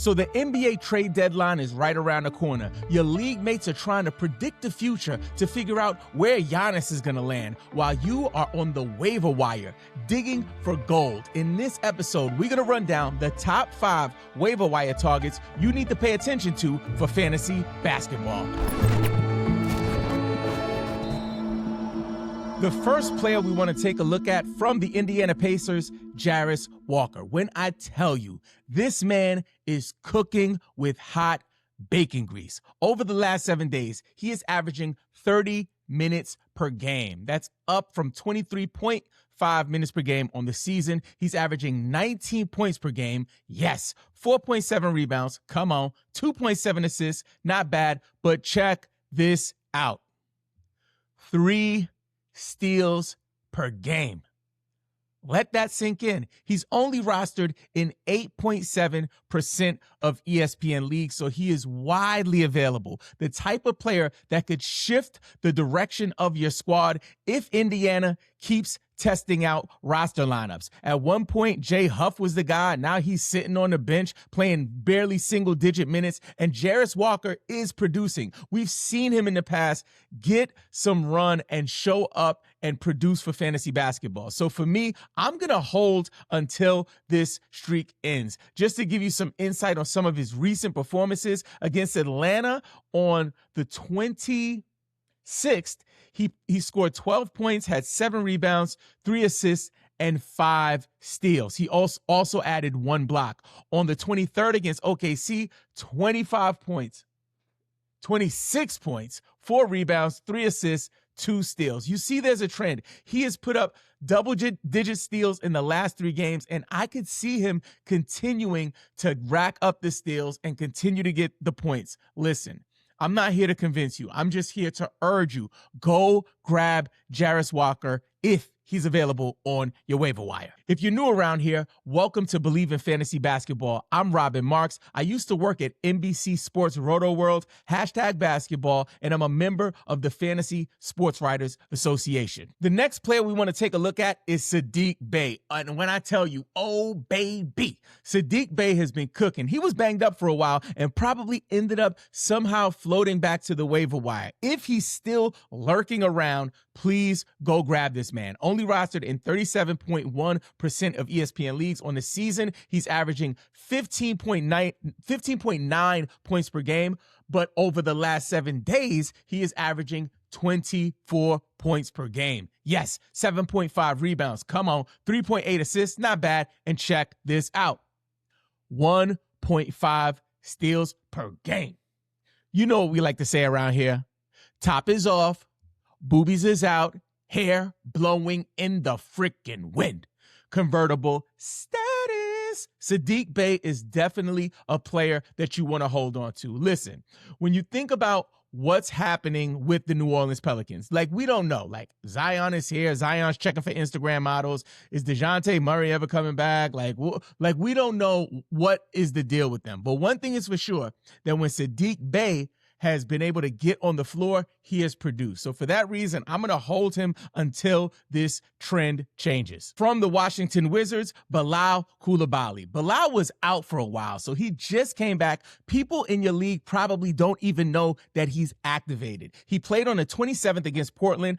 So the NBA trade deadline is right around the corner. Your league mates are trying to predict the future to figure out where Giannis is going to land, while you are on the waiver wire digging for gold. In this episode, we're going to run down the top 5 waiver wire targets you need to pay attention to for fantasy basketball. The first player we want to take a look at from the Indiana Pacers, Jarace Walker. When I tell you, this man is cooking with hot bacon grease. Over the last 7 days, he is averaging 30 minutes per game. That's up from 23.5 minutes per game on the season. He's averaging 19 points per game. Yes, 4.7 rebounds. Come on, 2.7 assists. Not bad, but check this out. 3 steals per game. Let that sink in. He's only rostered in 8.7% of ESPN leagues, so he is widely available. The type of player that could shift the direction of your squad if Indiana keeps testing out roster lineups. At one point, Jay Huff was the guy. Now he's sitting on the bench playing barely single-digit minutes, and Jarace Walker is producing. We've seen him in the past get some run and show up and produce for fantasy basketball. So for me, I'm going to hold until this streak ends. Just to give you some insight on some of his recent performances against Atlanta on the 26th, he scored 12 points, had 7 rebounds, 3 assists, and 5 steals. He also added 1 block. On the 23rd against OKC, 25 points, 26 points, 4 rebounds, 3 assists, 2 steals. You see there's a trend. He has put up double-digit steals in the last 3 games, and I could see him continuing to rack up the steals and continue to get the points. Listen, I'm not here to convince you. I'm just here to urge you. Go grab Jarace Walker if he's available on your waiver wire. If you're new around here, welcome to Believe in Fantasy Basketball. I'm Robin Marks. I used to work at NBC Sports Roto World, #basketball, and I'm a member of the Fantasy Sports Writers Association. The next player we want to take a look at is Saddiq Bey. And when I tell you, oh baby, Saddiq Bey has been cooking. He was banged up for a while and probably ended up somehow floating back to the waiver wire. If he's still lurking around, please go grab this man. Only rostered in 37.1% of ESPN leagues on the season. He's averaging 15.9 points per game, but over the last 7 days, he is averaging 24 points per game. Yes, 7.5 rebounds. Come on, 3.8 assists, not bad. And check this out. 1.5 steals per game. You know what we like to say around here. Top is off, boobies is out, hair blowing in the frickin' wind. Convertible status. Saddiq Bey is definitely a player that you want to hold on to. Listen, when you think about what's happening with the New Orleans Pelicans, like, we don't know. Like, Zion is here. Zion's checking for Instagram models. Is DeJounte Murray ever coming back? Like, we don't know what is the deal with them. But one thing is for sure, that when Saddiq Bey has been able to get on the floor, he has produced. So for that reason, I'm going to hold him until this trend changes. From the Washington Wizards, Bilal Coulibaly. Bilal was out for a while, so he just came back. People in your league probably don't even know that he's activated. He played on the 27th against Portland,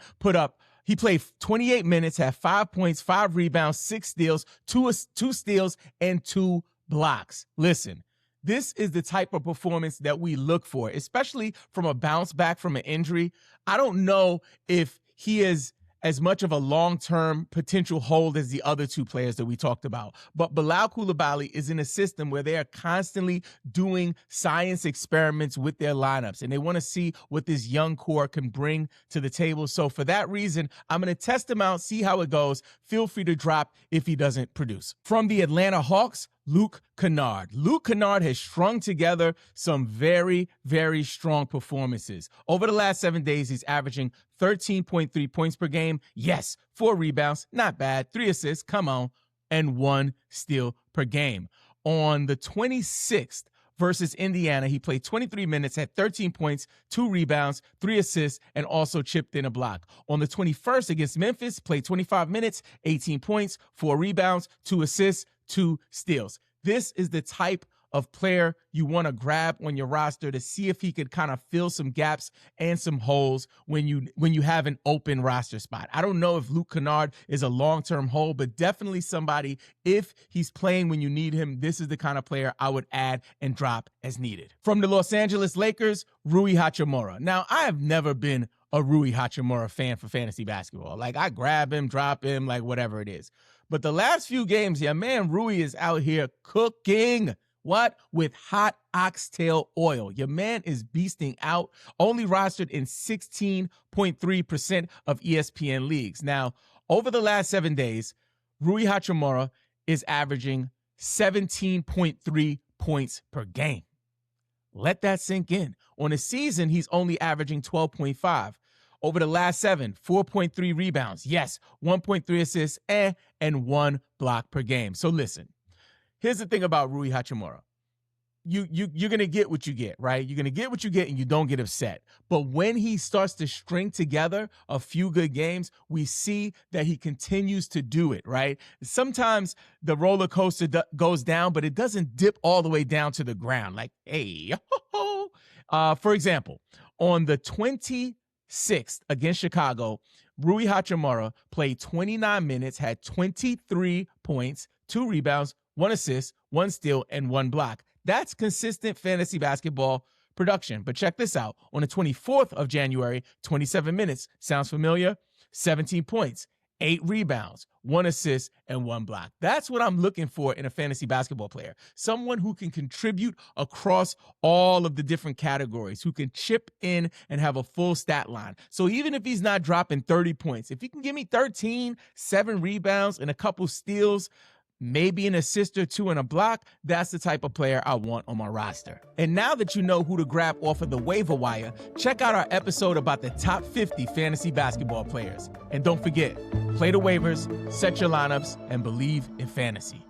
he played 28 minutes, had 5 points, 5 rebounds, 6 steals, 2 steals, and 2 blocks. Listen, this is the type of performance that we look for, especially from a bounce back from an injury. I don't know if he is as much of a long-term potential hold as the other 2 players that we talked about. But Bilal Coulibaly is in a system where they are constantly doing science experiments with their lineups, and they want to see what this young core can bring to the table. So for that reason, I'm going to test him out, see how it goes. Feel free to drop if he doesn't produce. From the Atlanta Hawks, Luke Kennard. Luke Kennard has strung together some very, very strong performances. Over the last 7 days, he's averaging 13.3 points per game. Yes, 4 rebounds, not bad. 3 assists, come on, and 1 steal per game. On the 26th versus Indiana, he played 23 minutes, had 13 points, 2 rebounds, 3 assists, and also chipped in a block. On the 21st against Memphis, played 25 minutes, 18 points, 4 rebounds, 2 assists, 2 steals. This is the type of player you want to grab on your roster to see if he could kind of fill some gaps and some holes when you have an open roster spot. I don't know if Luke Kennard is a long-term hole, but definitely somebody, if he's playing when you need him, this is the kind of player I would add and drop as needed. From the Los Angeles Lakers, Rui Hachimura. Now, I have never been a Rui Hachimura fan for fantasy basketball. Like, I grab him, drop him, like whatever it is. But the last few games, yeah, man, Rui is out here cooking. What? With hot oxtail oil. Your man is beasting out, only rostered in 16.3% of ESPN leagues. Now, over the last 7 days, Rui Hachimura is averaging 17.3 points per game. Let that sink in. On a season, he's only averaging 12.5. Over the last 7, 4.3 rebounds. Yes, 1.3 assists and 1 block per game. So listen, here's the thing about Rui Hachimura. You're going to get what you get, right? You're going to get what you get and you don't get upset. But when he starts to string together a few good games, we see that he continues to do it, right? Sometimes the roller coaster goes down, but it doesn't dip all the way down to the ground. Like, hey, for example, on the 26th against Chicago, Rui Hachimura played 29 minutes, had 23 points, 2 rebounds, 1 assist, 1 steal, and 1 block. That's consistent fantasy basketball production. But check this out. On the 24th of January, 27 minutes. Sounds familiar? 17 points, 8 rebounds, 1 assist, and 1 block. That's what I'm looking for in a fantasy basketball player. Someone who can contribute across all of the different categories, who can chip in and have a full stat line. So even if he's not dropping 30 points, if he can give me 13, 7 rebounds, and a couple steals, maybe an assist or 2 and a block, that's the type of player I want on my roster. And now that you know who to grab off of the waiver wire, check out our episode about the top 50 fantasy basketball players. And don't forget, play the waivers, set your lineups, and believe in fantasy.